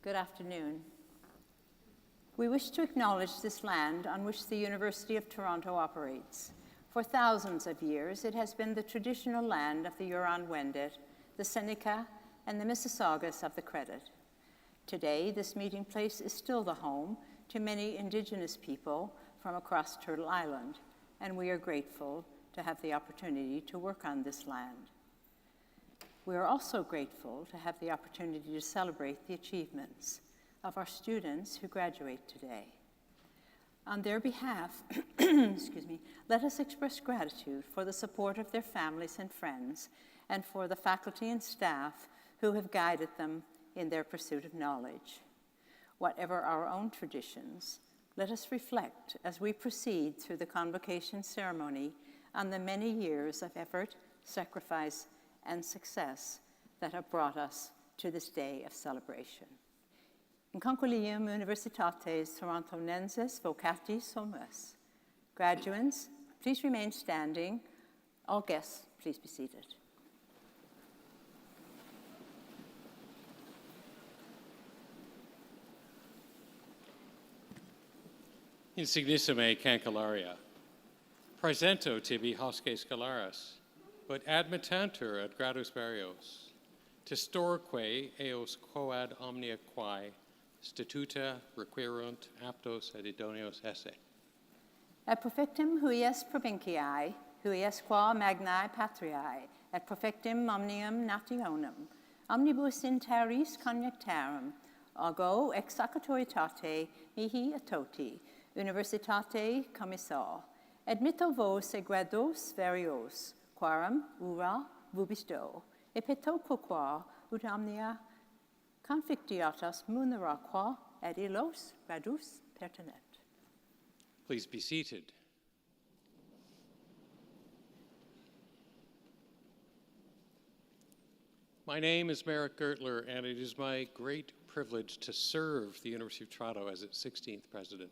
Good afternoon. We wish to acknowledge this land on which the University of Toronto operates. For thousands of years, it has been the traditional land of the Huron-Wendat, the Seneca, and the Mississaugas of the Credit. Today, this meeting place is still the home to many Indigenous people from across Turtle Island, and we are grateful to have the opportunity to work on this land. We are also grateful to have the opportunity to celebrate the achievements of our students who graduate today. On their behalf, let us express gratitude for the support of their families and friends, and for the faculty and staff who have guided them in their pursuit of knowledge. Whatever our own traditions, let us reflect as we proceed through the Convocation ceremony on the many years of effort, sacrifice, and success that have brought us to this day of celebration. In concilium Universitates Torontonenses vocatis sumus. Graduands, please remain standing. All guests, please be seated. Insignissime cancelaria. Praesento tibi hosce scalaris, but admittantur ad gradus varios, testorque eos quoad omnia quae statuta requirunt aptos et idoneos esse. Et profectum huies provinciae, huies qua magnae patriae, et profectum omnium nationum, omnibus in terris connectarum, augo ex accatoritate mihi atoti, universitate commissar, admitto vos e grados varios, quarum ura vubisto, epitoco qua ut omnia confictiatas munera qua et illos gradus pertinet. Please be seated. My name is Merrick Gertler, and it is my great privilege to serve the University of Toronto as its 16th president.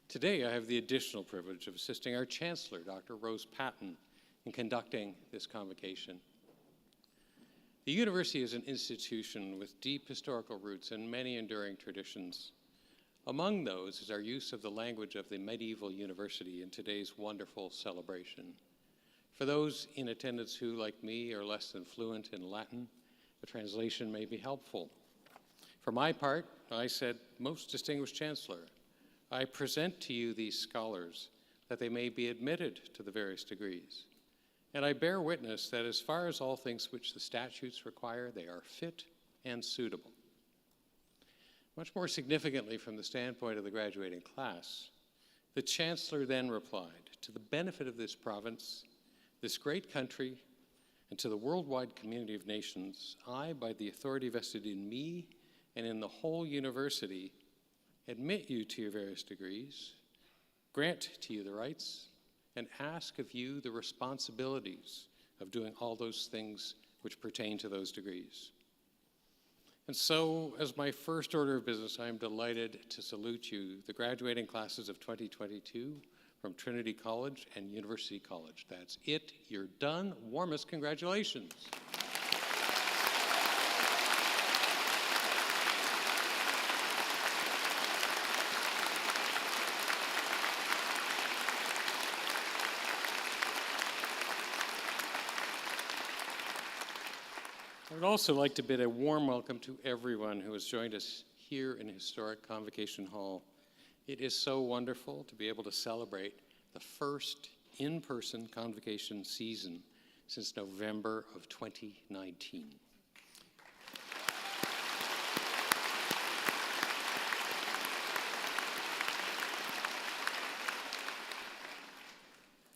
Today, I have the additional privilege of assisting our Chancellor, Dr. Rose Patton, in conducting this convocation. The university is an institution with deep historical roots and many enduring traditions. Among those is our use of the language of the medieval university in today's wonderful celebration. For those in attendance who, like me, are less than fluent in Latin, a translation may be helpful. For my part, I said, "Most distinguished Chancellor, I present to you these scholars that they may be admitted to the various degrees. And I bear witness that as far as all things which the statutes require, they are fit and suitable." Much more significantly from the standpoint of the graduating class, the Chancellor then replied, "To the benefit of this province, this great country, and to the worldwide community of nations, I, by the authority vested in me and in the whole university, admit you to your various degrees, grant to you the rights, and ask of you the responsibilities of doing all those things which pertain to those degrees." And so, as my first order of business, I am delighted to salute you, the graduating classes of 2022 from Trinity College and University College. That's it. You're done. Warmest congratulations. I would also like to bid a warm welcome to everyone who has joined us here in historic Convocation Hall. It is so wonderful to be able to celebrate the first in-person Convocation season since November of 2019.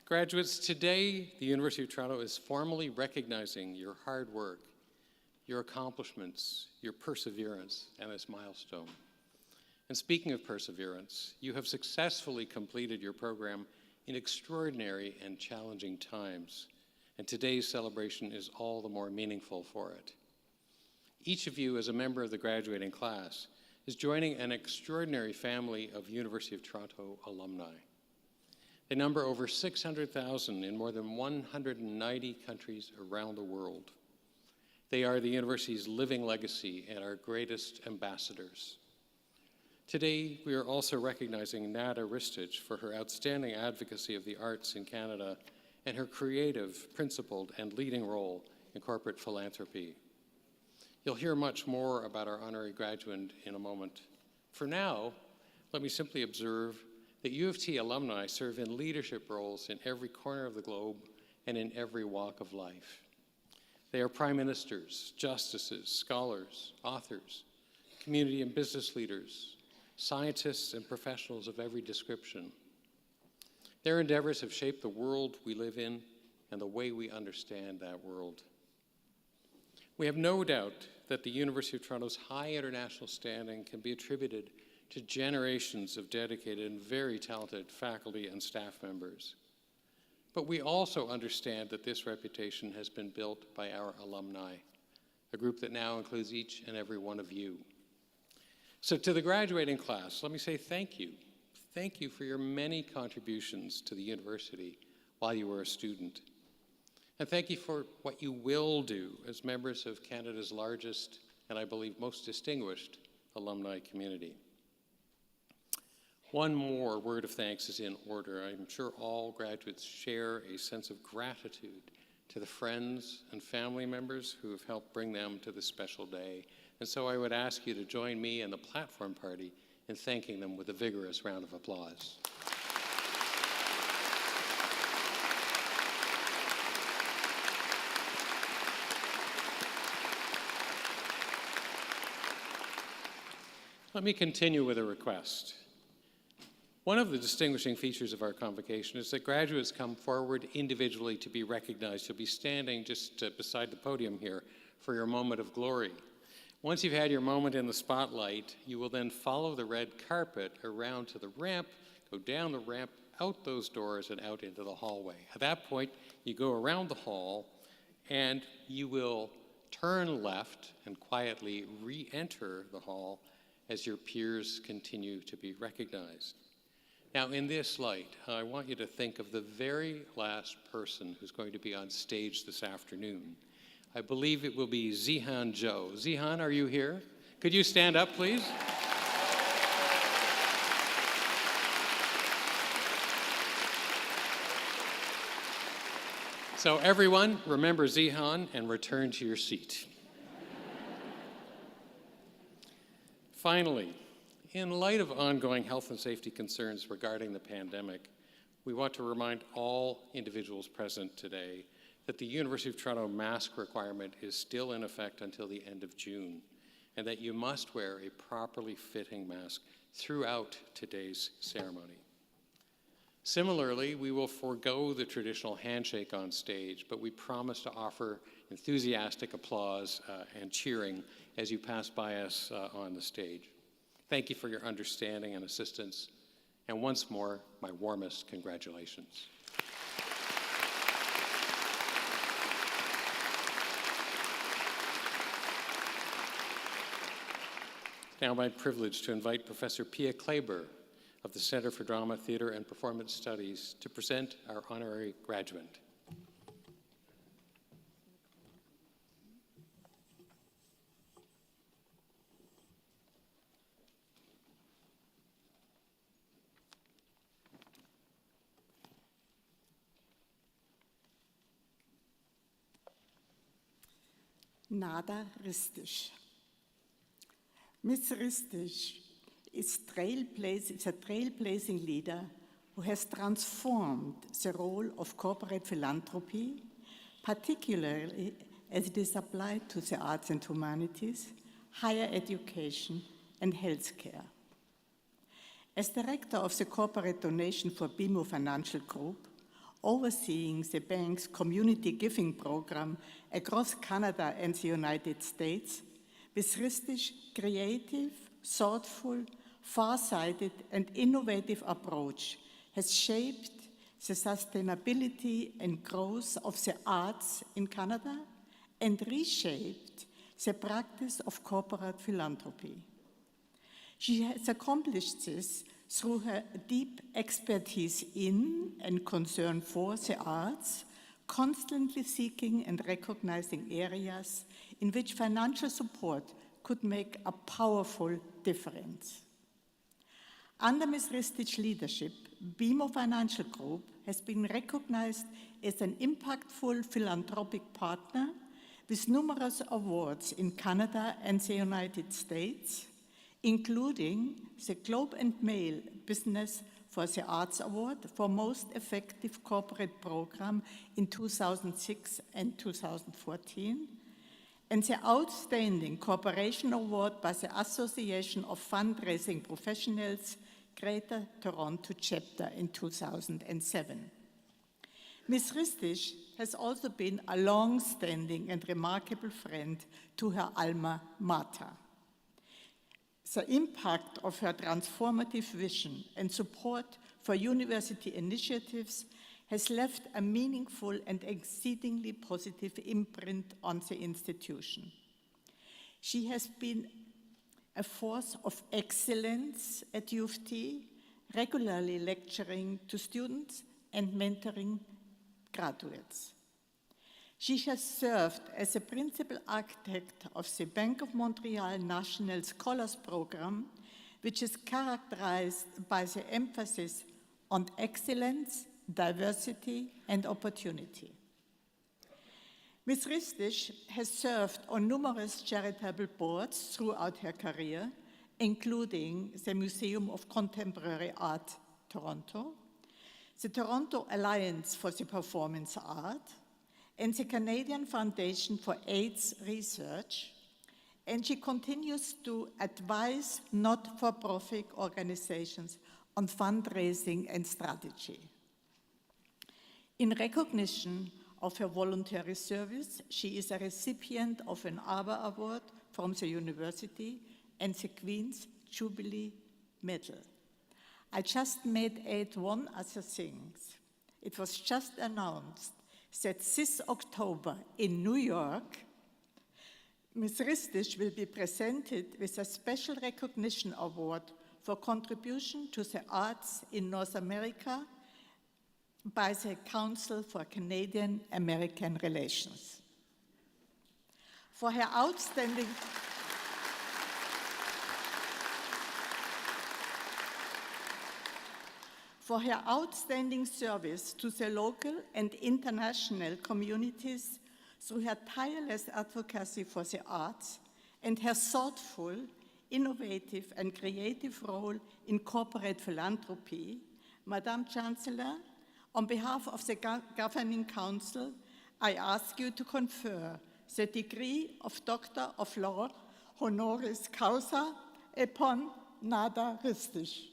Graduates, today the University of Toronto is formally recognizing your hard work, your accomplishments, your perseverance, and this milestone. And speaking of perseverance, you have successfully completed your program in extraordinary and challenging times, and today's celebration is all the more meaningful for it. Each of you, as a member of the graduating class, is joining an extraordinary family of University of Toronto alumni. They number over 600,000 in more than 190 countries around the world. They are the university's living legacy and our greatest ambassadors. Today, we are also recognizing Nada Ristich for her outstanding advocacy of the arts in Canada and her creative, principled, and leading role in corporate philanthropy. You'll hear much more about our honorary graduand in a moment. For now, let me simply observe that U of T alumni serve in leadership roles in every corner of the globe and in every walk of life. They are prime ministers, justices, scholars, authors, community and business leaders, scientists and professionals of every description. Their endeavors have shaped the world we live in and the way we understand that world. We have no doubt that the University of Toronto's high international standing can be attributed to generations of dedicated and very talented faculty and staff members. But we also understand that this reputation has been built by our alumni, a group that now includes each and every one of you. So to the graduating class, let me say thank you. Thank you for your many contributions to the university while you were a student. And thank you for what you will do as members of Canada's largest and I believe most distinguished alumni community. One more word of thanks is in order. I'm sure all graduates share a sense of gratitude to the friends and family members who have helped bring them to this special day. And so I would ask you to join me and the platform party in thanking them with a vigorous round of applause. Let me continue with a request. One of the distinguishing features of our convocation is that graduates come forward individually to be recognized. You'll be standing just beside the podium here for your moment of glory. Once you've had your moment in the spotlight, you will then follow the red carpet around to the ramp, go down the ramp, out those doors, and out into the hallway. At that point, you go around the hall, and you will turn left and quietly re-enter the hall as your peers continue to be recognized. Now, in this light, I want you to think of the very last person who's going to be on stage this afternoon. I believe it will be Zihan Zhou. Zihan, are you here? Could you stand up, please? So everyone, remember Zihan and return to your seat. Finally, in light of ongoing health and safety concerns regarding the pandemic, we want to remind all individuals present today that the University of Toronto mask requirement is still in effect until the end of June, and that you must wear a properly fitting mask throughout today's ceremony. Similarly, we will forego the traditional handshake on stage, but we promise to offer enthusiastic applause and cheering as you pass by us on the stage. Thank you for your understanding and assistance, and once more, my warmest congratulations. Now my privilege to invite Professor Pia Kleber of the Center for Drama, Theatre, and Performance Studies to present our honorary graduand. Nada Ristich. Ms. Ristich is a trailblazing leader who has transformed the role of corporate philanthropy, particularly as it is applied to the arts and humanities, higher education, and healthcare. As director of the corporate donation for BMO Financial Group, overseeing the bank's community giving program across Canada and the United States, Ms. Ristich's creative, thoughtful, far-sighted, and innovative approach has shaped the sustainability and growth of the arts in Canada and reshaped the practice of corporate philanthropy. She has accomplished this through her deep expertise in and concern for the arts, constantly seeking and recognizing areas in which financial support could make a powerful difference. Under Ms. Ristich's leadership, BMO Financial Group has been recognized as an impactful philanthropic partner with numerous awards in Canada and the United States, including the Globe and Mail Business for the Arts Award for Most Effective Corporate Program in 2006 and 2014, and the Outstanding Cooperation Award by the Association of Fundraising Professionals, Greater Toronto Chapter in 2007. Ms. Ristich has also been a long-standing and remarkable friend to her alma mater. The impact of her transformative vision and support for university initiatives has left a meaningful and exceedingly positive imprint on the institution. She has been a force of excellence at U of T, regularly lecturing to students and mentoring graduates. She has served as a principal architect of the Bank of Montreal National Scholars Program, which is characterized by the emphasis on excellence, diversity, and opportunity. Ms. Ristich has served on numerous charitable boards throughout her career, including the Museum of Contemporary Art, Toronto, the Toronto Alliance for the Performance Art, and the Canadian Foundation for AIDS Research, and she continues to advise not-for-profit organizations on fundraising and strategy. In recognition of her voluntary service, she is a recipient of an ABBA Award from the university and the Queen's Jubilee Medal. I just made add one other thing. It was just announced that this October in New York, Ms. Ristich will be presented with a special recognition award for contribution to the arts in North America by the Council for Canadian-American Relations. For her outstanding service to the local and international communities through her tireless advocacy for the arts and her thoughtful, innovative, and creative role in corporate philanthropy, Madam Chancellor, on behalf of the Governing Council, I ask you to confer the degree of Doctor of Law, honoris causa, upon Nada Ristich.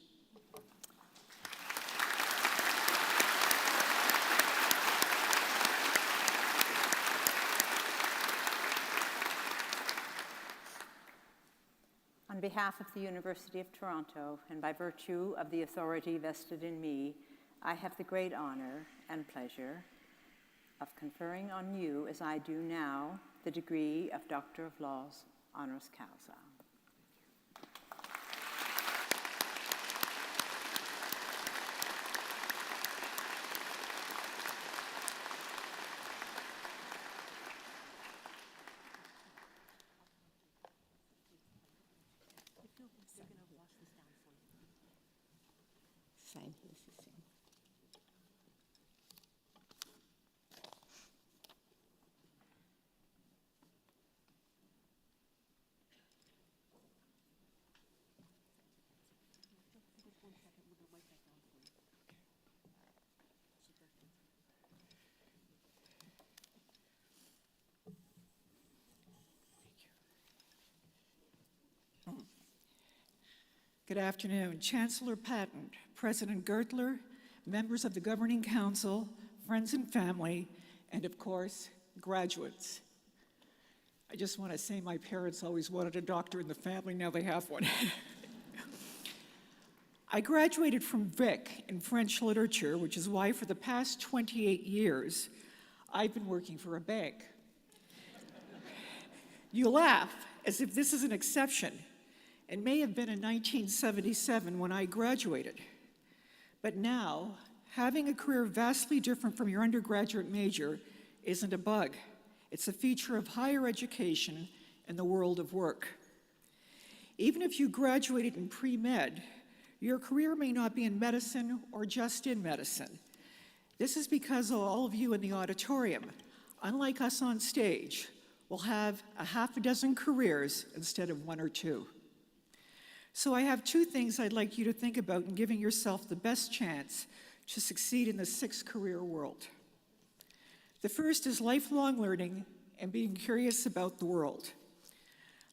On behalf of the University of Toronto, and by virtue of the authority vested in me, I have the great honor and pleasure of conferring on you, as I do now, the degree of Doctor of Laws, honoris causa. Sign here, sie sehen. Good afternoon. Chancellor Patton, President Gertler, members of the Governing Council, friends and family, and of course, graduates. I just want to say my parents always wanted a doctor in the family, now they have one. I graduated from Vic in French literature, which is why for the past 28 years, I've been working for a bank. You laugh as if this is an exception. It may have been in 1977 when I graduated. But now, having a career vastly different from your undergraduate major isn't a bug. It's a feature of higher education and the world of work. Even if you graduated in pre-med, your career may not be in medicine or just in medicine. This is because all of you in the auditorium, unlike us on stage, will have a half a dozen careers instead of one or two. So I have two things I'd like you to think about in giving yourself the best chance to succeed in the six-career world. The first is lifelong learning and being curious about the world.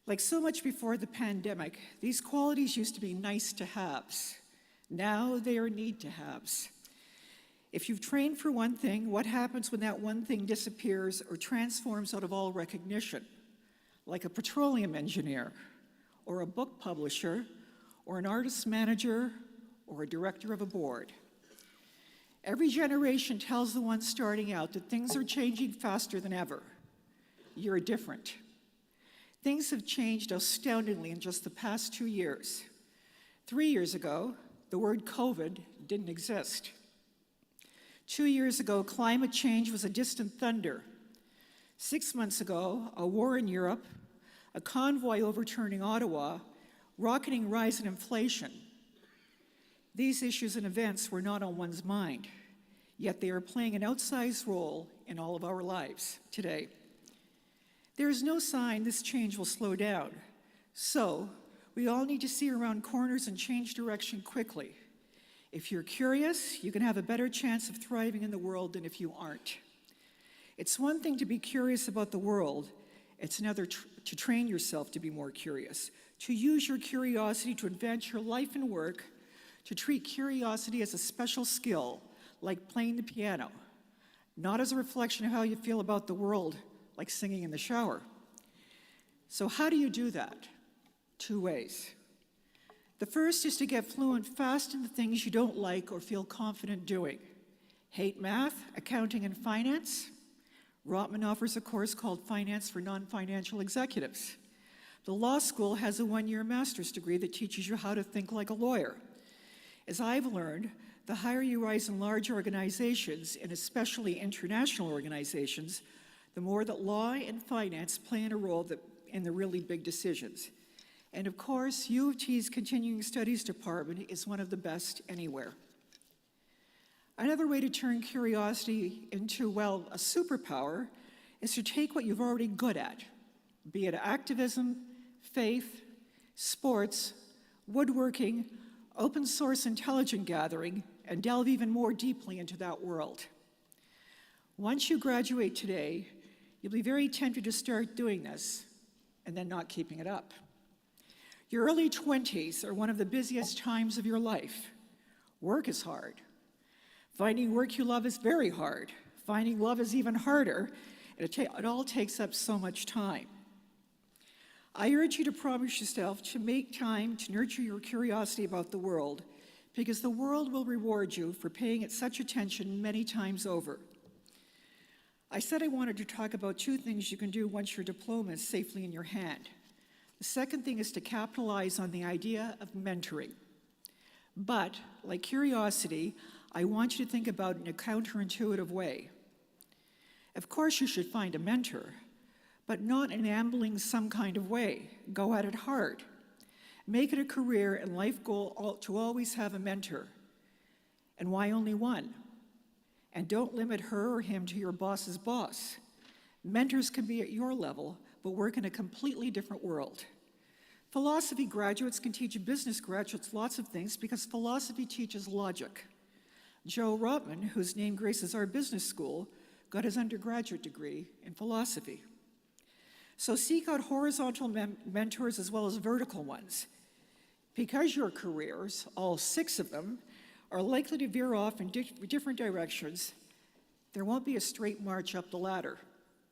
Like so much before the pandemic, these qualities used to be nice to haves. Now they are need to haves. If you've trained for one thing, what happens when that one thing disappears or transforms out of all recognition? Like a petroleum engineer, or a book publisher, or an artist manager, or a director of a board. Every generation tells the one starting out that things are changing faster than ever. You're different. Things have changed astoundingly in just the past 2 years. 3 years ago, the word COVID didn't exist. 2 years ago, climate change was a distant thunder. 6 months ago, a war in Europe, a convoy overturning Ottawa, rocketing rise in inflation. These issues and events were not on one's mind, yet they are playing an outsized role in all of our lives today. There is no sign this change will slow down, so we all need to see around corners and change direction quickly. If you're curious, you can have a better chance of thriving in the world than if you aren't. It's one thing to be curious about the world, it's another to train yourself to be more curious, to use your curiosity to advance your life and work, to treat curiosity as a special skill, like playing the piano, not as a reflection of how you feel about the world, like singing in the shower. So how do you do that? 2 ways. The first is to get fluent fast in the things you don't like or feel confident doing. Hate math, accounting, and finance? Rotman offers a course called Finance for Non-Financial Executives. The law school has a 1-year master's degree that teaches you how to think like a lawyer. As I've learned, the higher you rise in large organizations, and especially international organizations, the more that law and finance play in a role in the really big decisions. And of course, U of T's Continuing Studies Department is one of the best anywhere. Another way to turn curiosity into, well, a superpower is to take what you're already good at, be it activism, faith, sports, woodworking, open source intelligence gathering, and delve even more deeply into that world. Once you graduate today, you'll be very tempted to start doing this and then not keeping it up. Your early 20s are one of the busiest times of your life. Work is hard. Finding work you love is very hard. Finding love is even harder. It all takes up so much time. I urge you to promise yourself to make time to nurture your curiosity about the world, because the world will reward you for paying it such attention many times over. I said I wanted to talk about 2 things you can do once your diploma is safely in your hand. The second thing is to capitalize on the idea of mentoring. But, like curiosity, I want you to think about it in a counterintuitive way. Of course, you should find a mentor, but not in an ambling some kind of way. Go at it hard. Make it a career and life goal to always have a mentor. And why only one? And don't limit her or him to your boss's boss. Mentors can be at your level, but work in a completely different world. Philosophy graduates can teach business graduates lots of things because philosophy teaches logic. Joe Rotman, whose name graces our business school, got his undergraduate degree in philosophy. So seek out horizontal mentors as well as vertical ones. Because your careers, all 6 of them, are likely to veer off in different directions, there won't be a straight march up the ladder.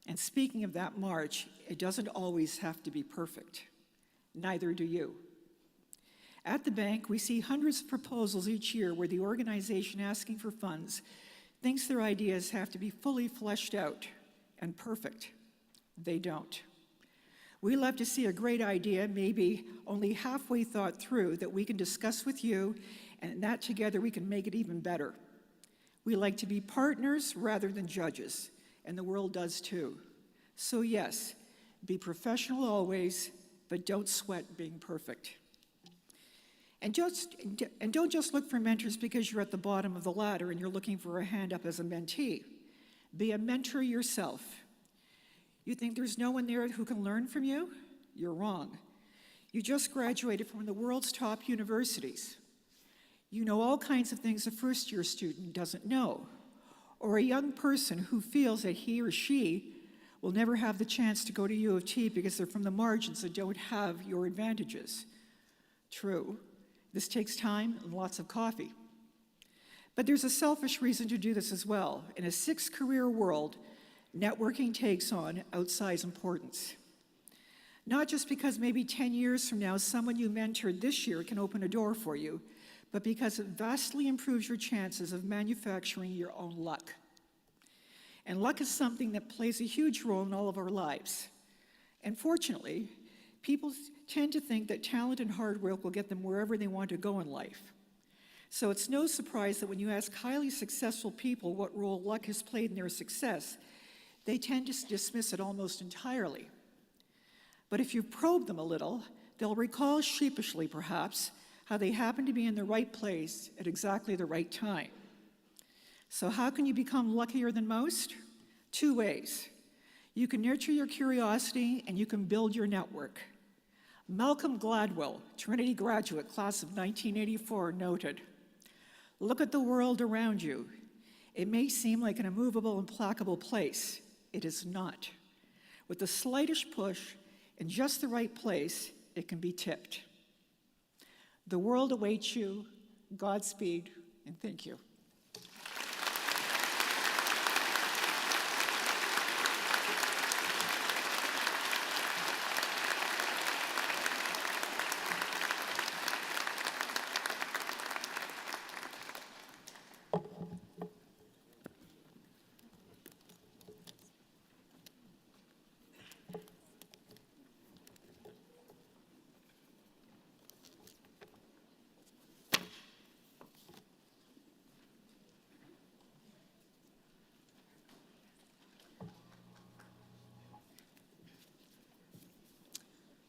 And speaking of that march, it doesn't always have to be perfect. Neither do you. At the bank, we see hundreds of proposals each year where the organization asking for funds thinks their ideas have to be fully fleshed out and perfect. They don't. We love to see a great idea, maybe only halfway thought through, that we can discuss with you, and that together we can make it even better. We like to be partners rather than judges, and the world does too. So yes, be professional always, but don't sweat being perfect. And don't just look for mentors because you're at the bottom of the ladder and you're looking for a hand up as a mentee. Be a mentor yourself. You think there's no one there who can learn from you? You're wrong. You just graduated from the world's top universities. You know all kinds of things a first-year student doesn't know, or a young person who feels that he or she will never have the chance to go to U of T because they're from the margins and don't have your advantages. True, this takes time and lots of coffee. But there's a selfish reason to do this as well. In a six-career world, networking takes on outsized importance. Not just because maybe 10 years from now, someone you mentored this year can open a door for you, but because it vastly improves your chances of manufacturing your own luck. And luck is something that plays a huge role in all of our lives. And fortunately, people tend to think that talent and hard work will get them wherever they want to go in life. So it's no surprise that when you ask highly successful people what role luck has played in their success, they tend to dismiss it almost entirely. But if you probe them a little, they'll recall sheepishly, perhaps, how they happened to be in the right place at exactly the right time. So how can you become luckier than most? Two ways. You can nurture your curiosity and you can build your network. Malcolm Gladwell, Trinity graduate, class of 1984, noted, "Look at the world around you. It may seem like an immovable, implacable place. It is not. With the slightest push in just the right place, it can be tipped." The world awaits you. Godspeed, and thank you.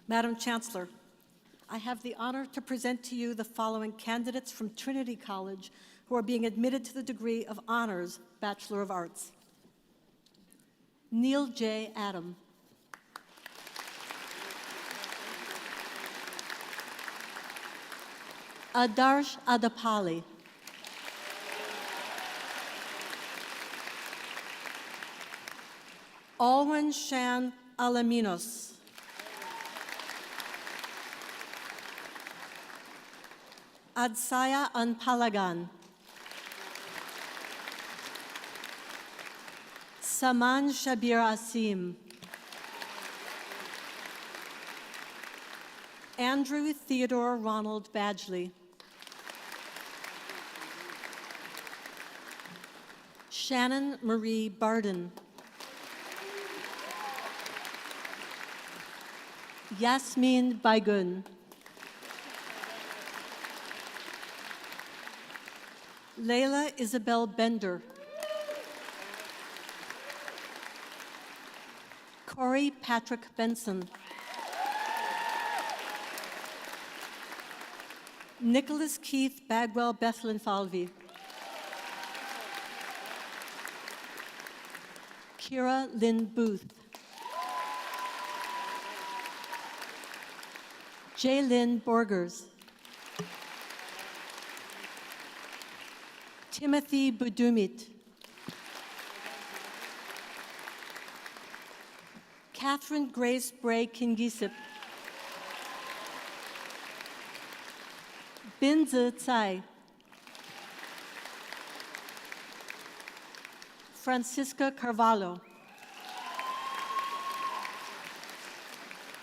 Madam Chancellor, I have the honor to present to you the following candidates from Trinity College who are being admitted to the degree of Honors Bachelor of Arts. Neil J. Adam. Adarsh Adapali. Alwyn Shan Alaminos. Adsaya Anpalagan. Saman Shabir Asim. Andrew Theodore Ronald Badgley. Shannon Marie Barden. Yasmin Baigun. Layla Isabel Bender. Corey Patrick Benson. Nicholas Keith Bagwell Bethlin Falvey. Kira Lynn Booth. Jaylyn Borgers. Timothy Budumit. Catherine Grace Bray Kingisip. Binze Tsai. Francisca Carvalho.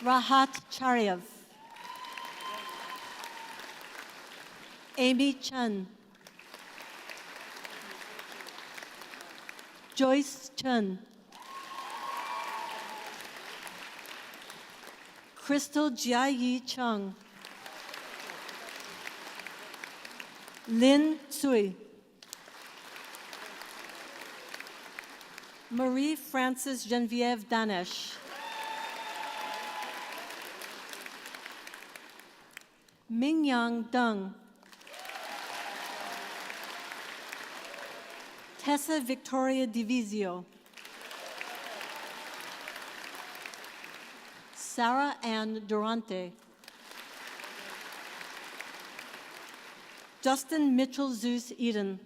Rahat Charyev. Amy Chun. Joyce Chun. Crystal Jiayi Chung. Lin Tsui. Marie Frances Genevieve Danesh. Mingyang Deng. Tessa Victoria Divisio. Sarah Ann Durante. Justin Mitchell Zeus Eden.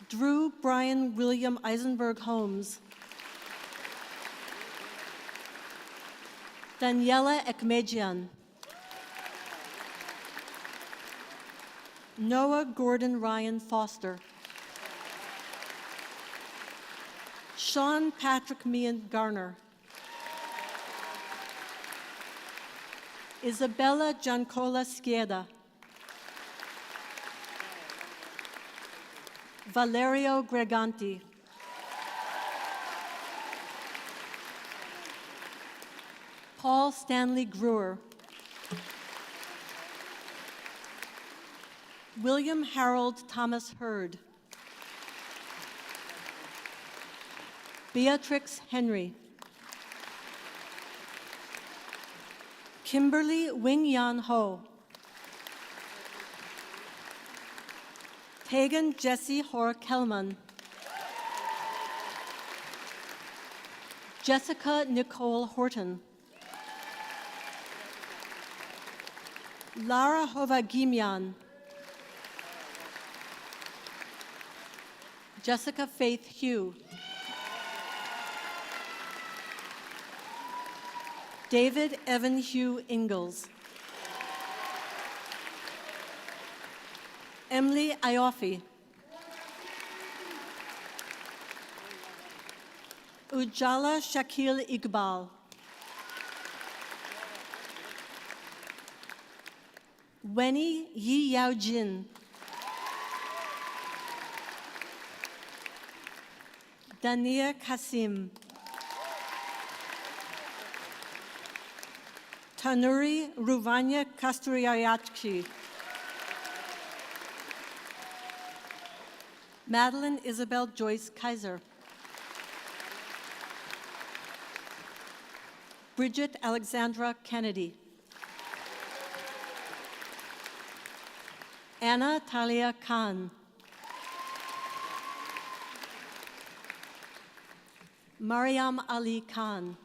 Drew Brian William Eisenberg Holmes. Daniela Ekmejian. Noah Gordon Ryan Foster. Sean Patrick Meehan Garner. Isabella Giancola Schieda. Valerio Greganti. Paul Stanley Gruer. William Harold Thomas Hurd. Beatrix Henry. Kimberly Wing Yan Ho. Tegan Jessie Hor Kelman. Jessica Nicole Horton. Lara Hovagimian. Jessica Faith Hugh. David Evan Hugh Ingalls. Emily Ioffe. Ujala Shakil Iqbal. Weni Yi Yao Jin. Dania Kasim. Tanuri Ruvanya Kasturiayachki. Madeline Isabel Joyce Kaiser. Bridget Alexandra Kennedy. Anna Talia Khan. Mariam Ali Khan.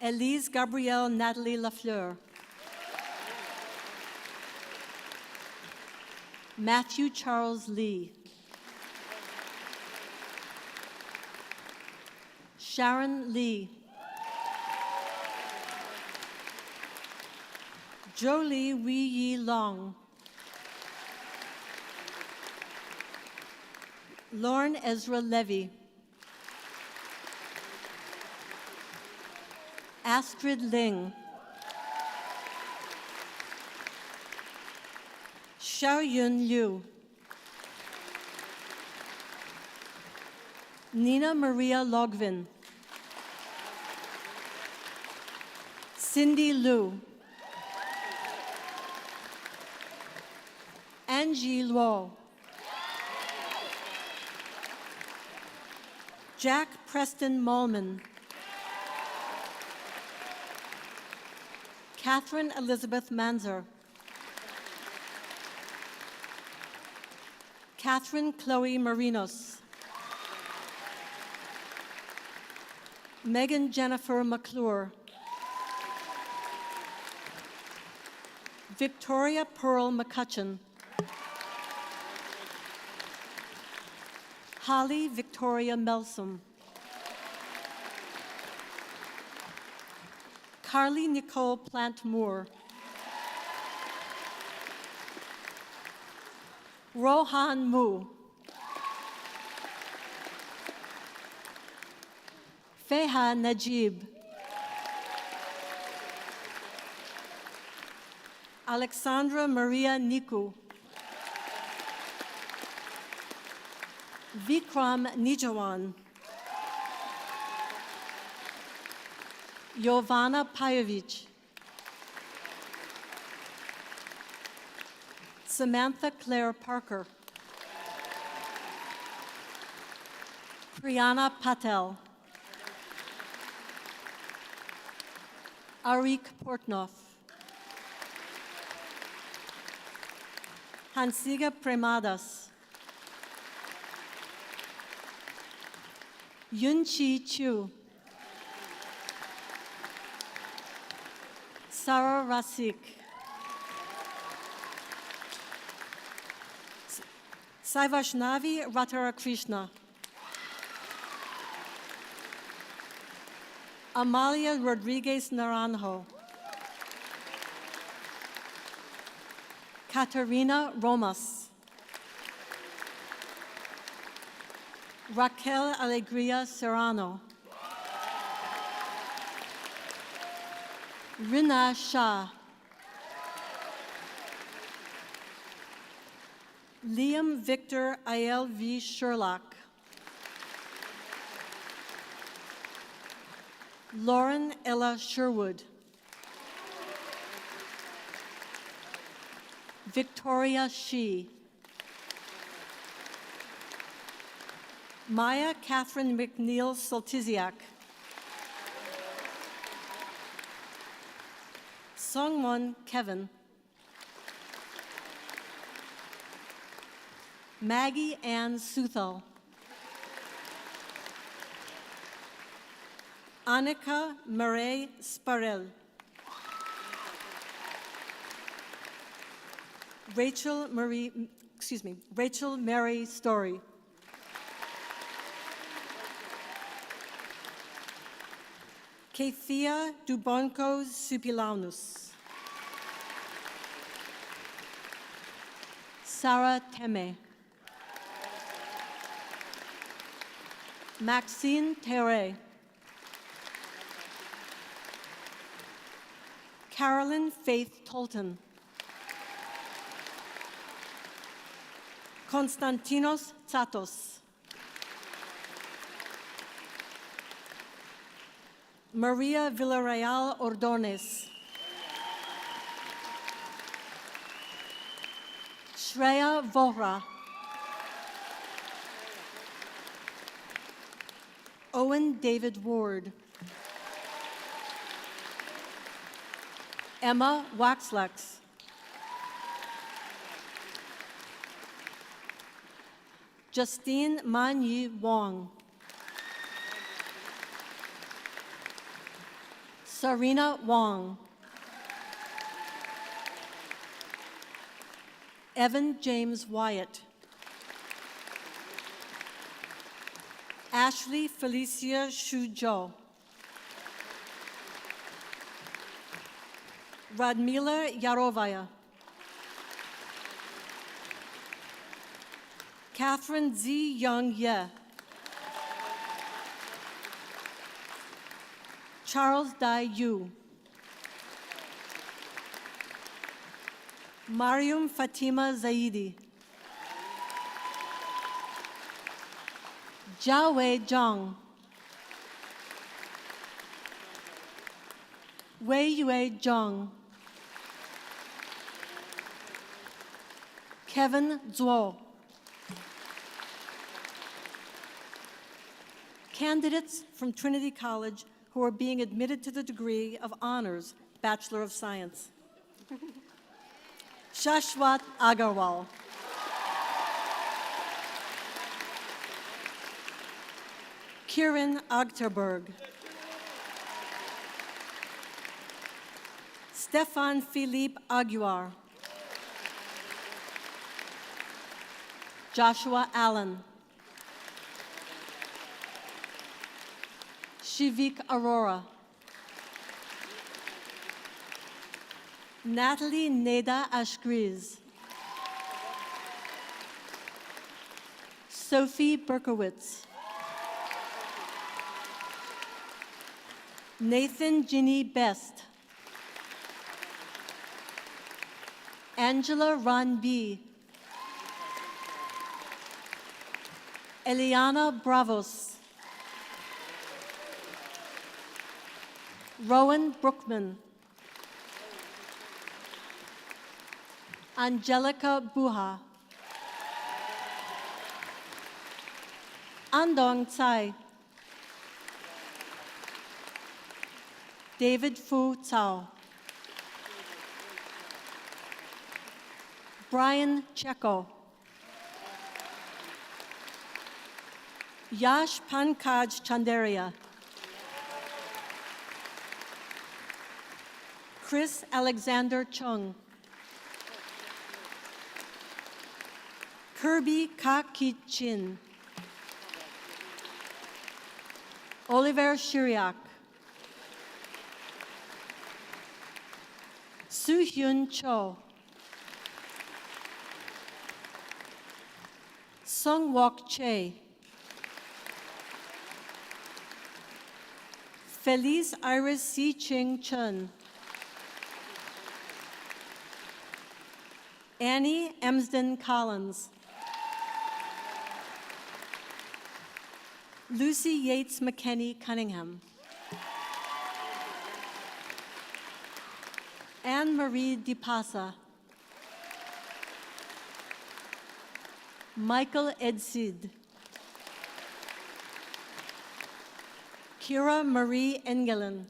Elise Gabrielle Natalie Lafleur. Matthew Charles Lee. Sharon Lee. Jolie Wee Yi Long. Lauren Ezra Levy. Astrid Ling. Xiaoyun Liu. Nina Maria Logvin. Cindy Liu. Angie Luo. Jack Preston Malman. Catherine Elizabeth Manzer. Catherine Chloe Marinos. Megan Jennifer McClure. Victoria Pearl McCutcheon. Holly Victoria Melsom. Carly Nicole Plant Moore. Rohan Mu. Feha Najib. Alexandra Maria Niku. Vikram Nijawan. Jovana Pajovic. Samantha Claire Parker. Priyana Patel. Arik Portnoff. Hansiga Premadas. Yunchi Chu. Sarah Rasik. Saivashnavi Ratarakrishna. Amalia Rodriguez Naranjo. Caterina Romas. Raquel Alegria Serrano. Rina Shah. Liam Victor Ayel V. Sherlock. Lauren Ella Sherwood. Victoria Shi. Maya Catherine McNeil Soltiziak. Songwon Kevin. Maggie Ann Suthal. Annika Marie Sparel. Rachel Mary Story. Keithia Dubonko Supilaunus. Sarah Teme. Maxine Terre. Carolyn Faith Tolton. Konstantinos Tsatos. Maria Villarreal Ordonez. Shreya Vohra. Owen David Ward. Emma Waxlex. Justine Man-Yi Wong. Sarina Wong. Evan James Wyatt. Ashley Felicia Shujo. Radmila Yarovaya. Catherine Z. Young Ye. Charles Dai Yu. Mariam Fatima Zaidi. Jiawei Zhang. Wei Yue Zhang. Kevin Zhuo. Candidates from Trinity College who are being admitted to the degree of Honors, Bachelor of Science. Shashwat Agarwal. Kiran Agterberg. Stefan Philippe Aguiar. Joshua Allen. Shivik Arora. Natalie Neda Ashgriz. Sophie Berkowitz. Nathan Ginny Best. Angela Ranbi. Eliana Bravos. Rowan Brookman. Angelica Buha. Andong Tsai. David Fu Tsao. Brian Cheko. Yash Pankaj Chandaria. Chris Alexander Chung. Kirby Ka Ki Chin. Oliver Shiriak. Soo Hyun Cho. Sung Wok Che. Felice Iris Si Ching Chun. Annie Emsden Collins. Lucy Yates McKenney Cunningham. Anne Marie DiPasa. Michael Edsid. Kira Marie Engelen.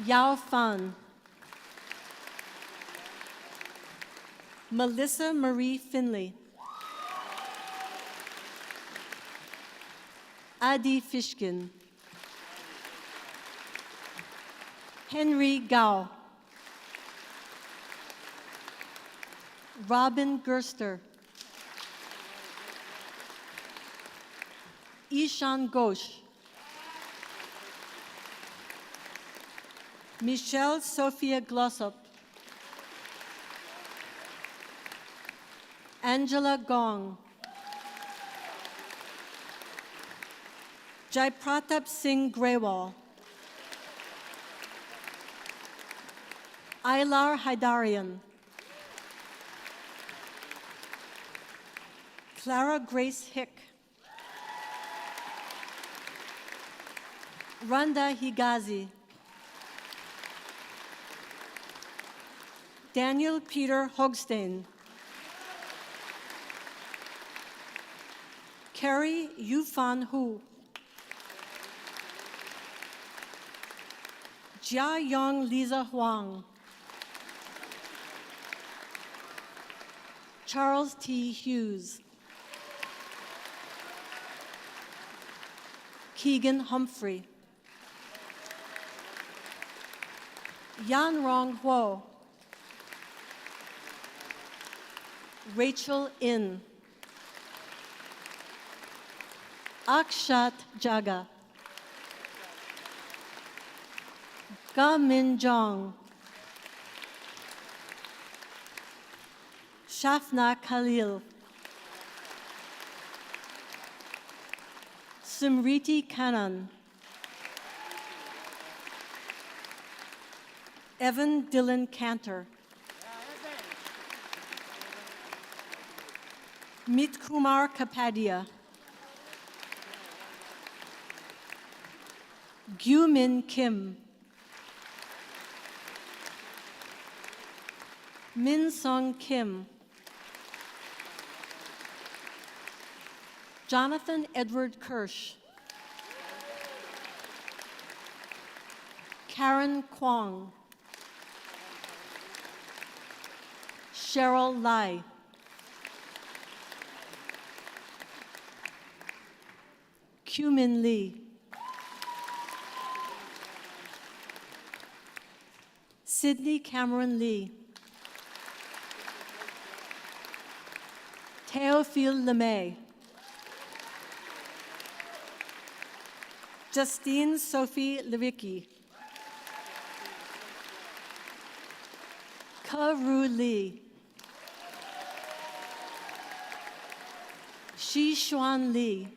Yao Fan. Melissa Marie Finley. Adi Fishkin. Henry Gao. Robin Gerster. Ishan Ghosh. Michelle Sophia Glossop. Angela Gong. Jaipratap Singh Grewal. Ailar Haidarian. Clara Grace Hick. Randa Higazi. Daniel Peter Hogstein. Carrie Yufan Hu. Jia Yong Lisa Huang. Charles T. Hughes. Keegan Humphrey. Yan Rong Huo. Rachel In. Akshat Jaga. Ga Min Jong. Shafna Khalil. Simriti Kanan. Evan Dylan Cantor. Mit Kumar Kapadia. Gyu Min Kim. Min Sung Kim. Jonathan Edward Kirsch. Karen Kwong. Cheryl Lai. Kyu-Min Lee. Sydney Cameron Lee. Théophile Lemay. Justine Sophie Lewicki. Ka-Ru Lee. Shi Xuan Lee.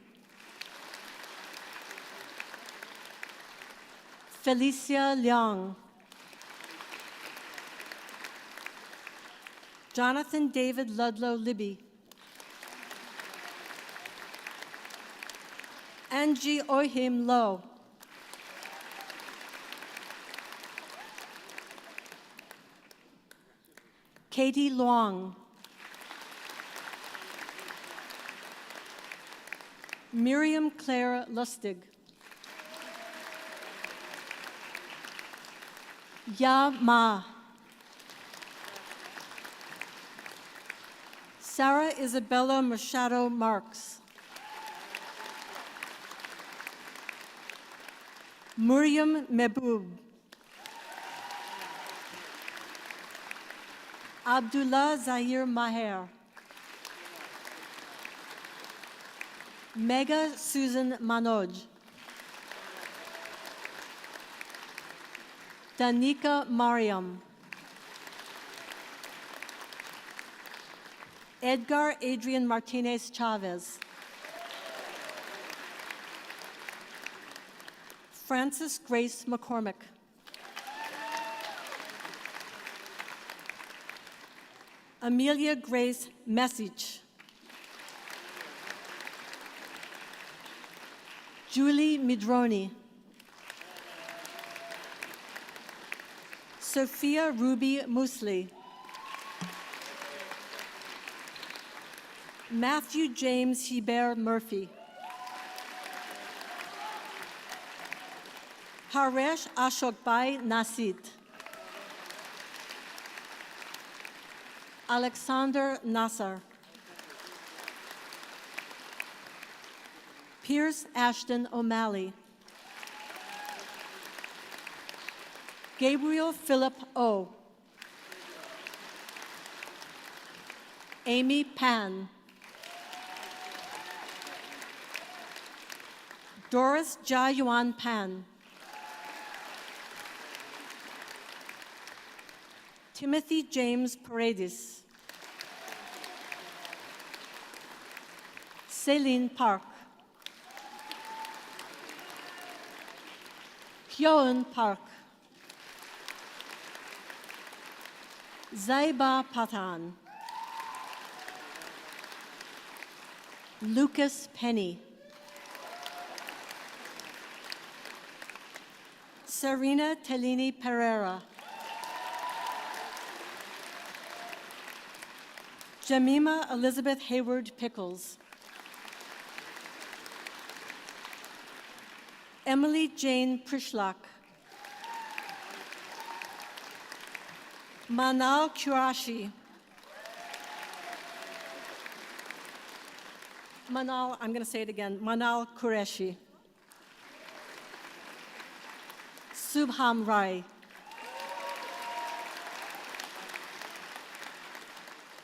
Felicia Liang. Jonathan David Ludlow Libby. Angie Ohim Low. Katie Luong, Miriam Claire Lustig, Ya Ma, Sarah Isabella Machado Marks, Miriam Mehboob, Abdullah Zahir Maher, Mega Susan Manoj, Danica Mariam, Edgar Adrian Martinez Chavez, Frances Grace McCormick, Amelia Grace Message, Julie Midroni, Sophia Ruby Musli, Matthew James Hebert Murphy, Haresh Ashokbai Nasit, Alexander Nassar, Pierce Ashton O'Malley, Gabriel Philip O, Amy Pan, Doris Jayuan Pan, Timothy James Paredes, Celine Park, Hyoeun Park, Zaiba Patan, Lucas Penny, Serena Tellini Pereira, Jemima Elizabeth Hayward Pickles, Emily Jane Prishlak, Manal Qurashi, Manal, I'm going to say it again, Manal Qureshi, Subham Rai,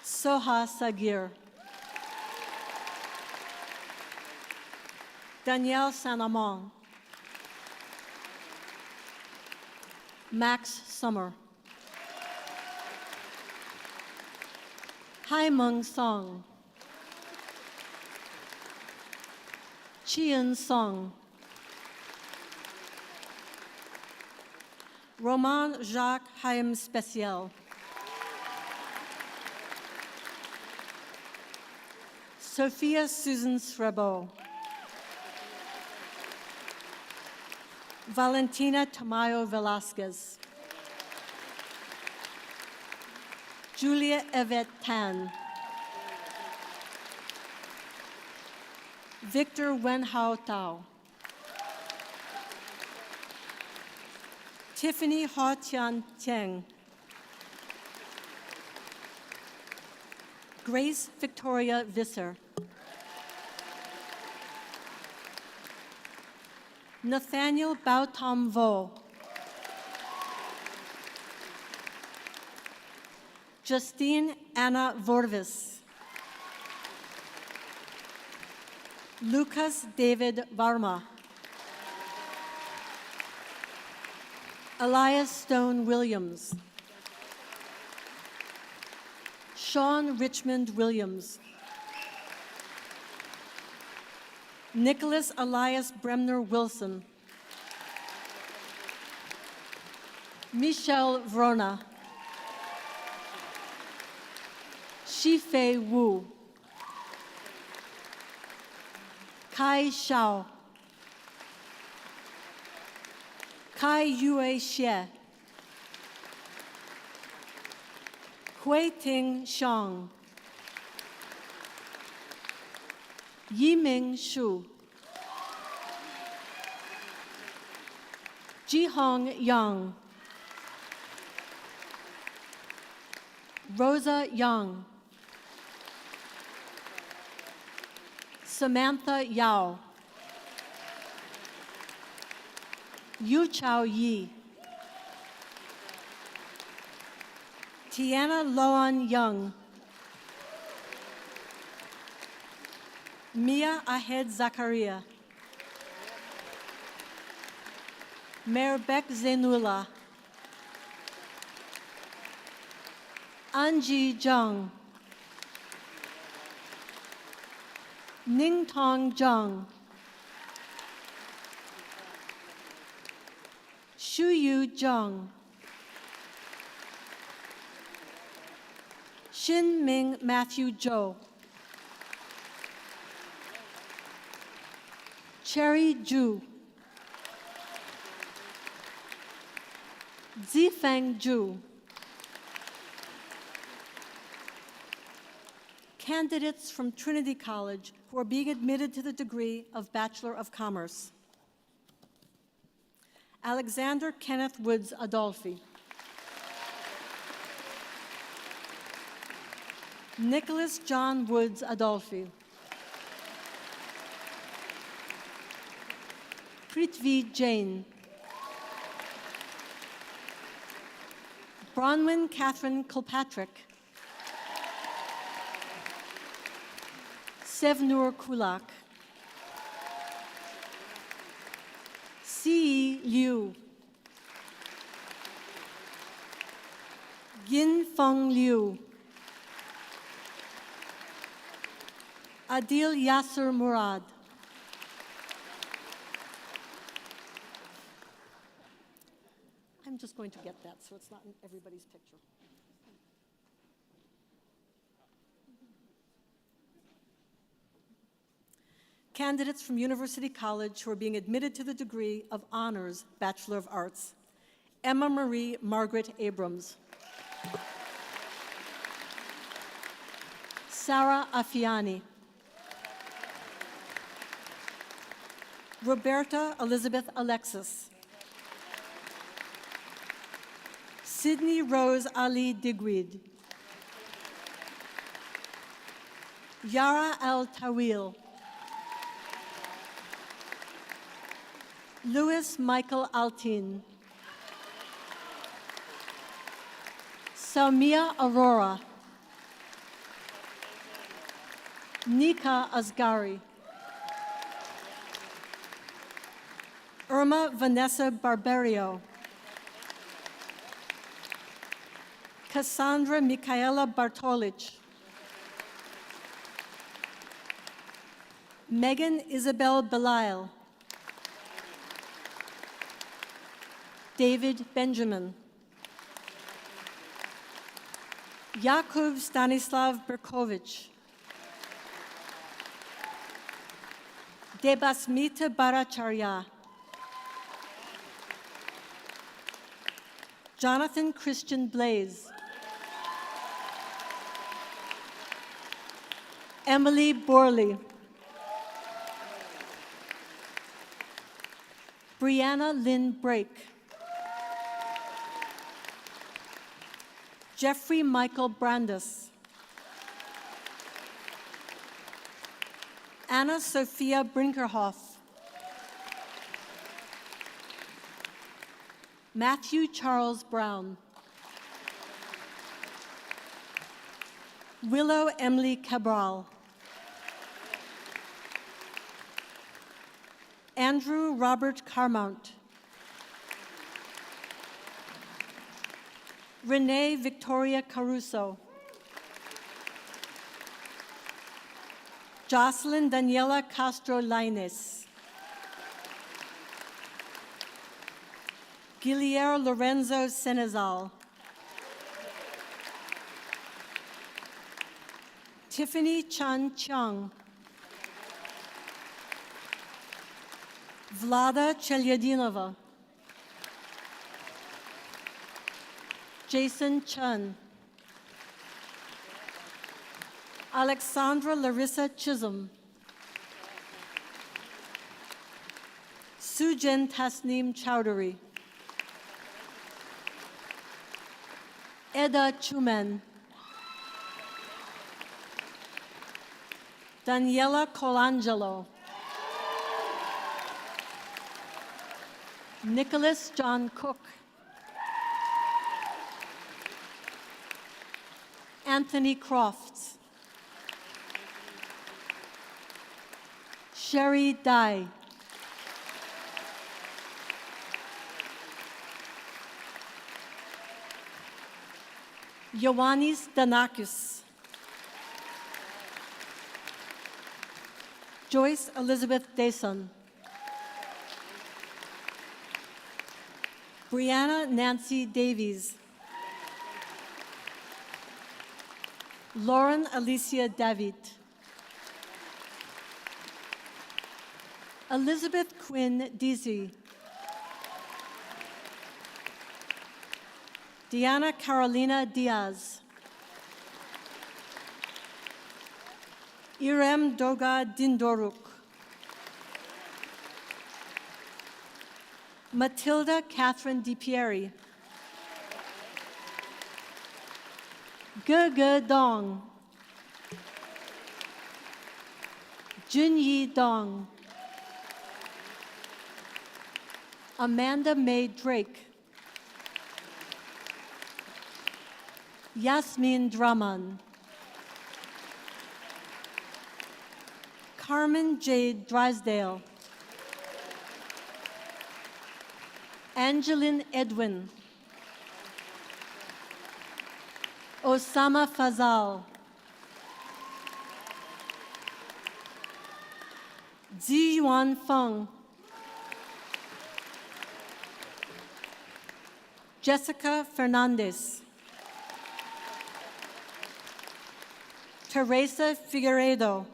Soha Sagir, Danielle Saint-Amand, Max Summer, Hai Meng Song, Chien Song, Roman Jacques Haim Special, Sophia Susan Srebo, Valentina Tamayo Velasquez, Julia Yvette Tan, Victor Wenhao Tao, Tiffany Ho Tian Tieng, Grace Victoria Visser, Nathaniel Bautom Vo, Justine Anna Vorvis, Lucas David Varma, Elias Stone Williams, Sean Richmond Williams, Nicholas Elias Bremner Wilson, Michelle Vrona, Shifei Wu, Kai Xiao, Kai Yue Xie, Hui Ting Xiang, Yiming Xu, Jihong Yang, Rosa Yang, Samantha Yao, Yu Chao Yi, Tiana Loan Young, Mia Ahed Zakaria, Merbek Zenula, Anji Zhang, Ningtong Zhang, Shuyu Zhang, Xin Ming Matthew Zhou, Cherry Zhu, Zifeng Zhu. Candidates from Trinity College who are being admitted to the degree of Bachelor of Commerce. Alexander Kenneth Woods Adolphi. Nicholas John Woods Adolphi. Prithvi Jain. Bronwyn Catherine Kilpatrick. Sevnur Kulak. Si Liu. Yin Feng Liu. Adil Yasser Murad. I'm just going to get that so it's not in everybody's picture. Candidates from University College who are being admitted to the degree of Honors Bachelor of Arts. Emma Marie Margaret Abrams. Sarah Afiani. Roberta Elizabeth Alexis. Sydney Rose Ali Digweed. Yara Al Tawil. Louis Michael Altin. Salmia Aurora. Nika Asghari. Irma Vanessa Barberio. Cassandra Michaela Bartolich. Megan Isabel Belial. David Benjamin. Yakub Stanislav Berkovich. Debasmita Bhattacharya. Jonathan Christian Blaze. Emily Borley. Brianna Lynn Brake. Jeffrey Michael Brandis. Anna Sophia Brinkerhoff. Matthew Charles Brown. Willow Emily Cabral. Andrew Robert Carmount. Renee Victoria Caruso. Jocelyn Daniela Castro Lainez. Guillermo Lorenzo Senezal. Tiffany Chan Chung. Vlada Chelyadinova. Jason Chun. Alexandra Larissa Chisholm. Sujan Tasneem Chowdhury. Eda Chuman. Daniela Colangelo. Nicholas John Cook. Anthony Crofts. Sherry Dye. Ioannis Danakis. Joyce Elizabeth Dason. Brianna Nancy Davies. Lauren Alicia David. Elizabeth Quinn Deasy. Diana Carolina Diaz. Irem Doga Dindoruk. Matilda Catherine DiPieri. Ge Dong. Junyi Dong. Amanda Mae Drake. Yasmin Draman. Carmen Jade Drysdale. Angeline Edwin. Osama Fazal. Ziyuan Feng. Jessica Fernandez. Teresa Figueredo.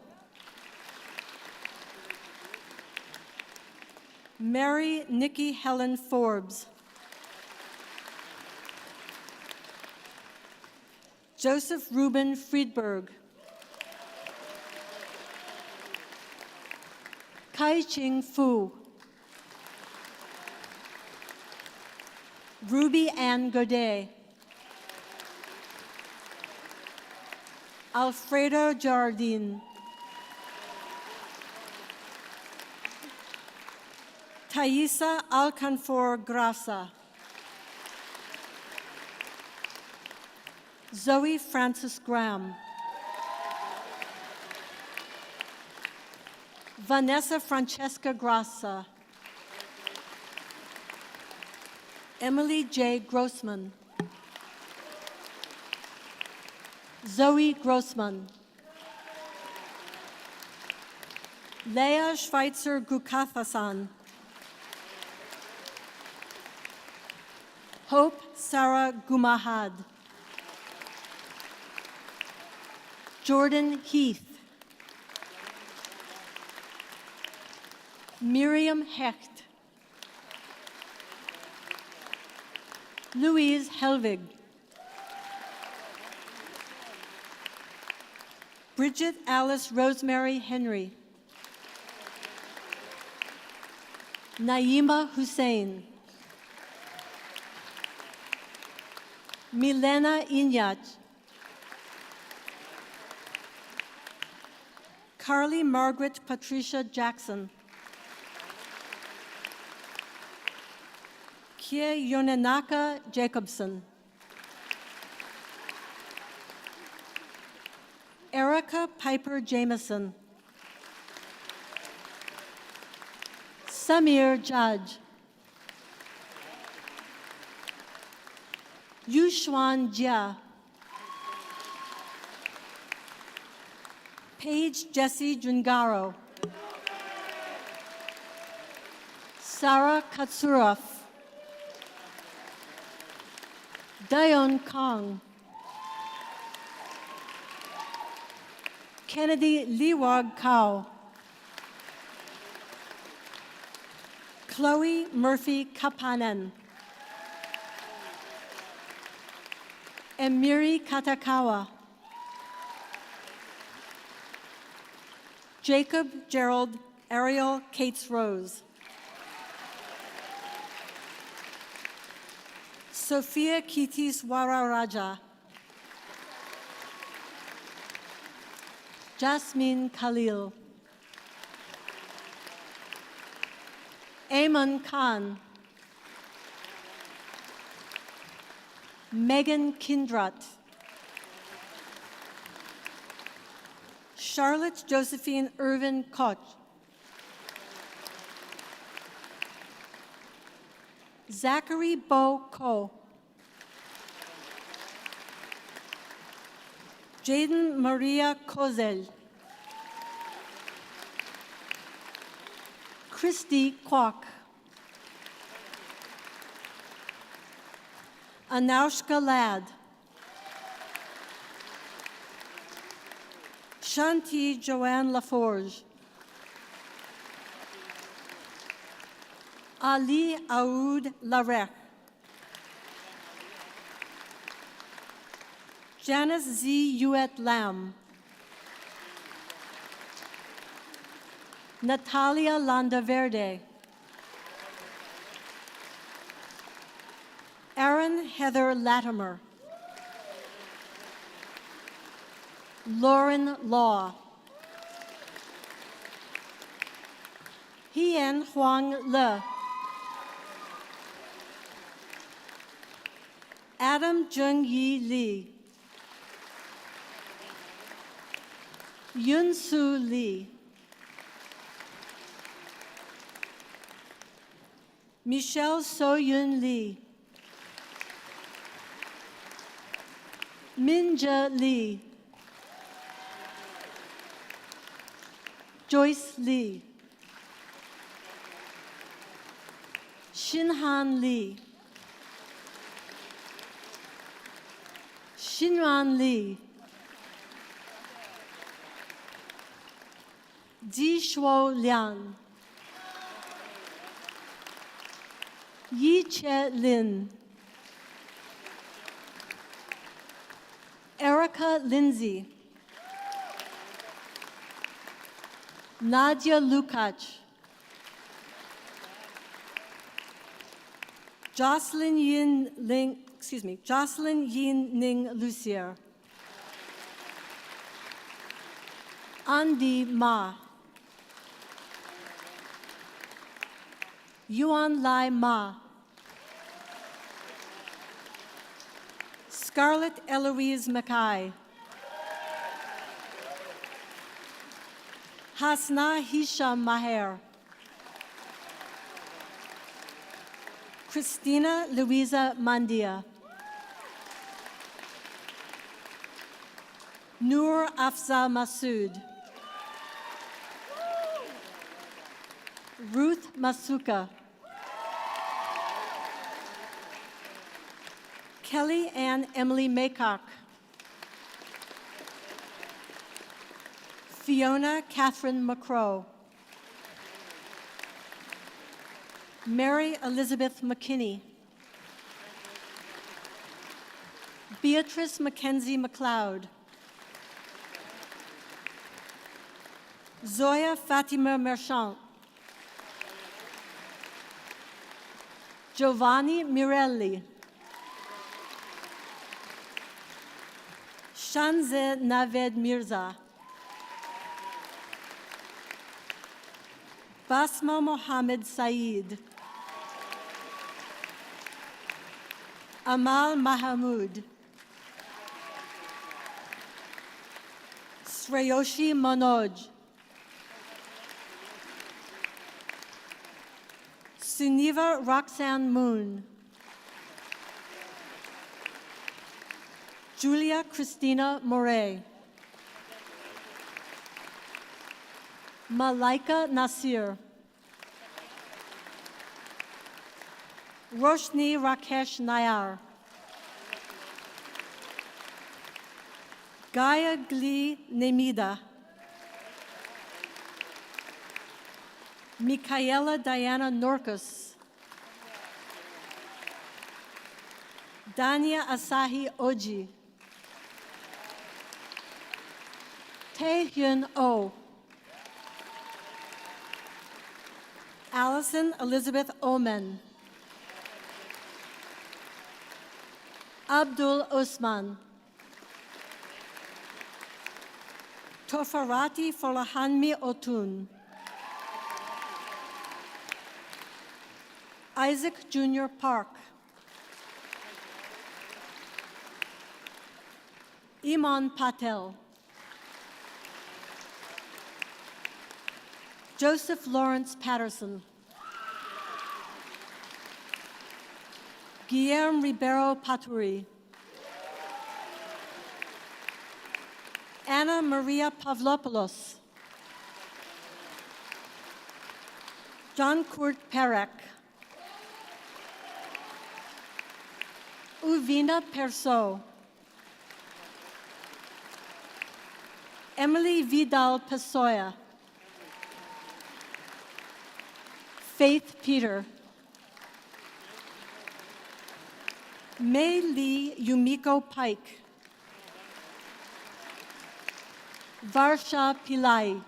Mary Nikki Helen Forbes. Joseph Ruben Friedberg. Kai Ching Fu. Ruby Ann Godet. Alfredo Jardine. Thaisa Alcanfor Grasa. Zoe Francis Graham. Vanessa Francesca Grassa. Emily J. Grossman. Zoe Grossman. Leah Schweitzer Gukathasan. Hope Sarah Gumahad. Jordan Heath. Miriam Hecht. Louise Helvig. Bridget Alice Rosemary Henry. Naima Hussein. Milena Inyat. Carly Margaret Patricia Jackson. Kie Yonenaka Jacobson. Erica Piper Jameson. Samir Judge. Yushuan Jia. Paige Jessie Jungaro. Sarah Katsurov. Dayon Kong. Kennedy Liwag Kao. Chloe Murphy Kapanen. Emiri Katakawa. Jacob Gerald Ariel Cates Rose. Sophia Kitis Wararaja. Jasmine Khalil. Ayman Khan. Megan Kindrat. Charlotte Josephine Irvin Koch. Zachary Bo Ko. Jaden Maria Kozel. Christy Kwok. Anoushka Ladd. Shanti Joanne Laforge. Ali Aoud Larech. Janice Z. Yuet Lam. Natalia Landaverde. Aaron Heather Latimer. Lauren Law. Hien Huang Le. Adam Jung Yi Lee. Yun Su Lee. Michelle So Yun Lee. Minja Lee. Joyce Lee. Shinhan Lee. Shinran Lee. Ji Shuo Liang. Yi Che Lin. Erica Lindsay. Nadia Lukacs. Jocelyn Yin Ning Lucier. Andi Ma. Yuan Lai Ma. Scarlett Eloise Mackay. Hasna Hisham Maher. Christina Louisa Mandia. Noor Afza Masood. Ruth Masuka. Kelly Ann Emily Maycock. Fiona Catherine McCrow. Mary Elizabeth McKinney. Beatrice Mackenzie McLeod. Zoya Fatima Merchant. Giovanni Mirelli. Shanze Naved Mirza. Basma Mohammed Saeed. Amal Mahamud. Sreyoshi Manoj. Suniva Roxanne Moon. Julia Christina Moray. Malaika Nasir. Roshni Rakesh Nayar. Gaia Gli Nemida. Michaela Diana Norcus. Dania Asahi Oji. Taehyun Oh. Allison Elizabeth Omen. Abdul Osman. Tofarati Folahanmi Otun. Isaac Jr. Park. Iman Patel. Joseph Lawrence Patterson. Guillermo Ribeiro Paturi. Anna Maria Pavlopoulos. John Kurt Perek. Uvina Perso. Emily Vidal Pesoya. Faith Peter. Mei Lee Yumiko Pike. Varsha Pillai.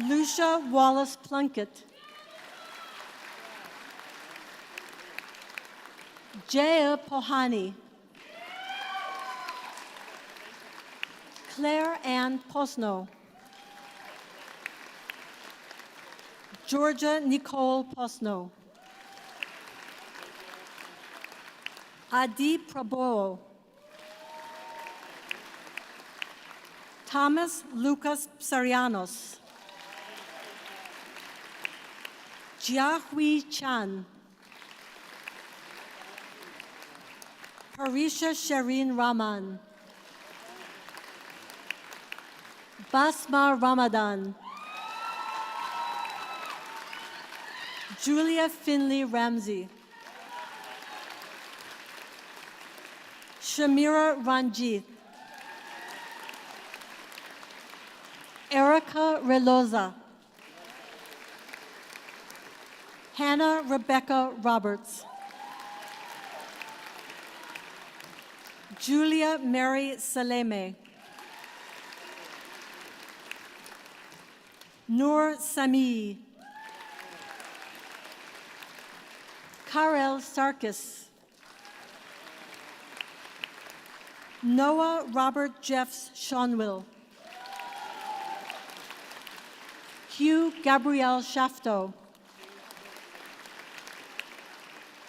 Lucia Wallace Plunkett. Jaya Pohani. Claire Ann Posno. Georgia Nicole Posno. Adi Prabowo. Thomas Lucas Psarianos. Jiahui Chan. Parisha Shireen Rahman. Basma Ramadan. Julia Finley Ramsey. Shamira Ranjit. Erica Reloza. Hannah Rebecca Roberts. Julia Mary Saleme. Noor Sami. Karel Sarkis. Noah Robert Jeffs Shonwill. Hugh Gabriel Shafto.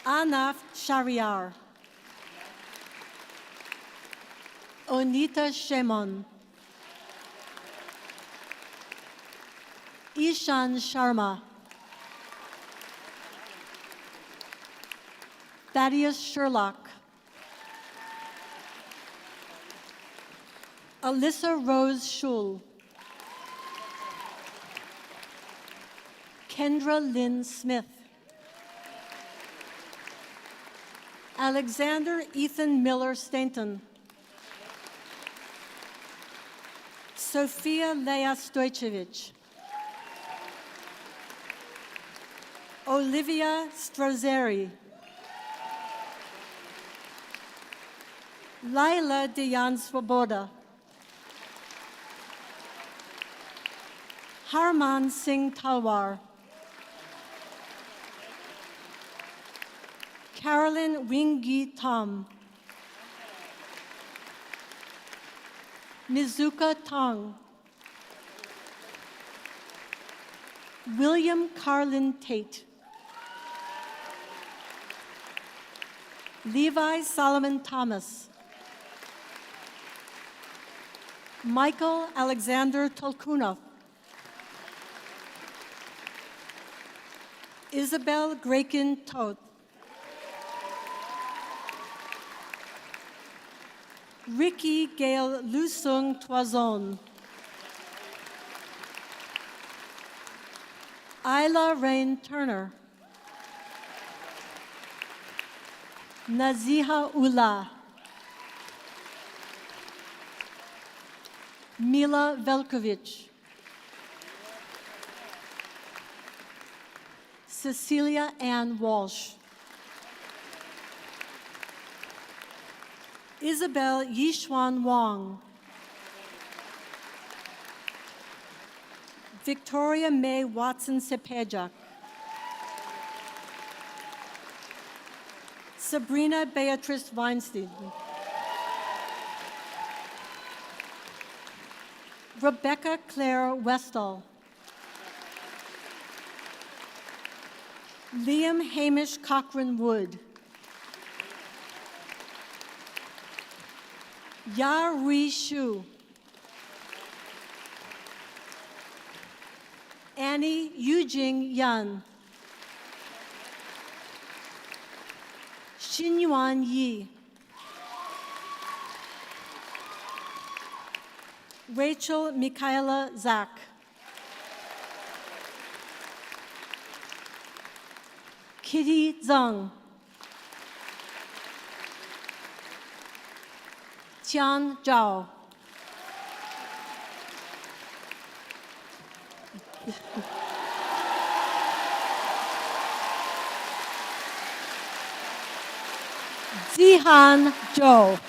Anaf Shariar. Onita Shemon. Ishan Sharma. Thaddeus Sherlock. Alyssa Rose Schul. Kendra Lynn Smith. Alexander Ethan Miller Stainton. Sophia Leah Stojcevic. Olivia Strazeri. Laila Diane Swoboda. Harman Singh Talwar. Carolyn Wingi Tom. Mizuka Tong. William Carlin Tate. Levi Solomon Thomas. Michael Alexander Tolkunov. Isabel Graken Toth. Ricky Gail Lusung Toison. Isla Rain Turner. Naziha Ullah. Mila Velkovic. Cecilia Ann Walsh. Isabel Yishuan Wong. Victoria May Watson Cepejak. Sabrina Beatrice Weinstein. Rebecca Claire Westall. Liam Hamish Cochran Wood. Ya Rui Shu. Annie Yujing Yan. Xinyuan Yi. Rachel Michaela Zach. Kitty Zhang. Tian Zhao. Zihan Zhou.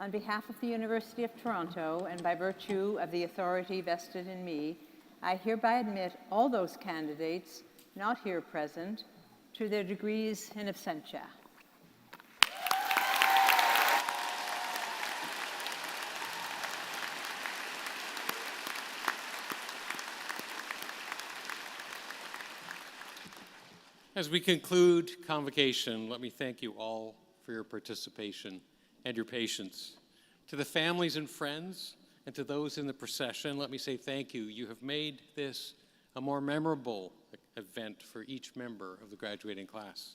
On behalf of the University of Toronto and by virtue of the authority vested in me, I hereby admit all those candidates not here present to their degrees in absentia. As we conclude Convocation, let me thank you all for your participation and your patience. To the families and friends and to those in the procession, let me say thank you. You have made this a more memorable event for each member of the graduating class.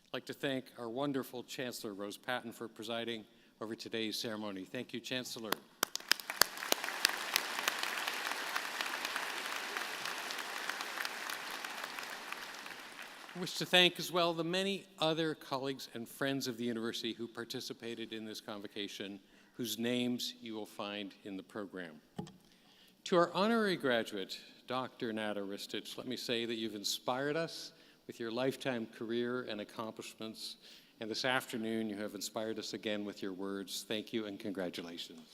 I'd like to thank our wonderful Chancellor, Rose Patton, for presiding over today's ceremony. Thank you, Chancellor. I wish to thank as well the many other colleagues and friends of the university who participated in this convocation, whose names you will find in the program. To our honorary graduate, Dr. Nada Ristich, let me say that you've inspired us with your lifetime career and accomplishments, and this afternoon you have inspired us again with your words. Thank you and congratulations.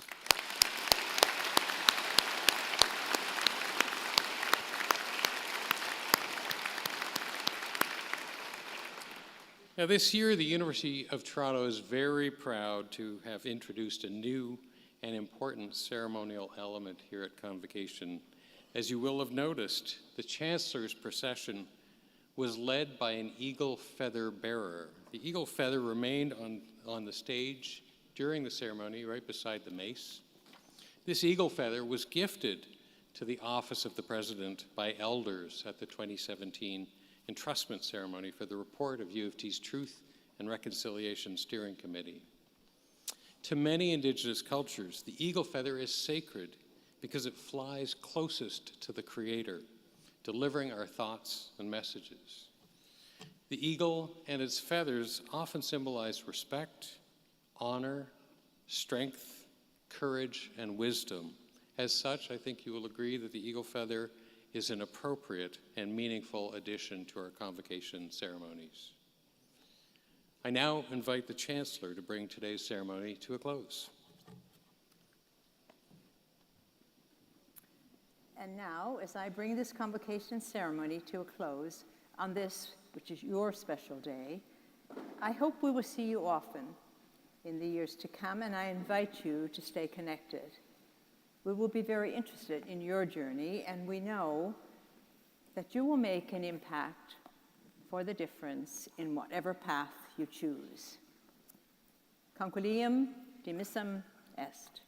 Now, this year, the University of Toronto is very proud to have introduced a new and important ceremonial element here at Convocation. As you will have noticed, the Chancellor's procession was led by an eagle feather bearer. The eagle feather remained on the stage during the ceremony, right beside the mace. This eagle feather was gifted to the office of the President by elders at the 2017 entrustment ceremony for the report of U of T's Truth and Reconciliation Steering Committee. To many Indigenous cultures, the eagle feather is sacred because it flies closest to the Creator, delivering our thoughts and messages. The eagle and its feathers often symbolize respect, honor, strength, courage, and wisdom. As such, I think you will agree that the eagle feather is an appropriate and meaningful addition to our convocation ceremonies. I now invite the Chancellor to bring today's ceremony to a close. And now, as I bring this convocation ceremony to a close on this, which is your special day, I hope we will see you often in the years to come, and I invite you to stay connected. We will be very interested in your journey, and we know that you will make an impact for the difference in whatever path you choose. Concilium dimissum est.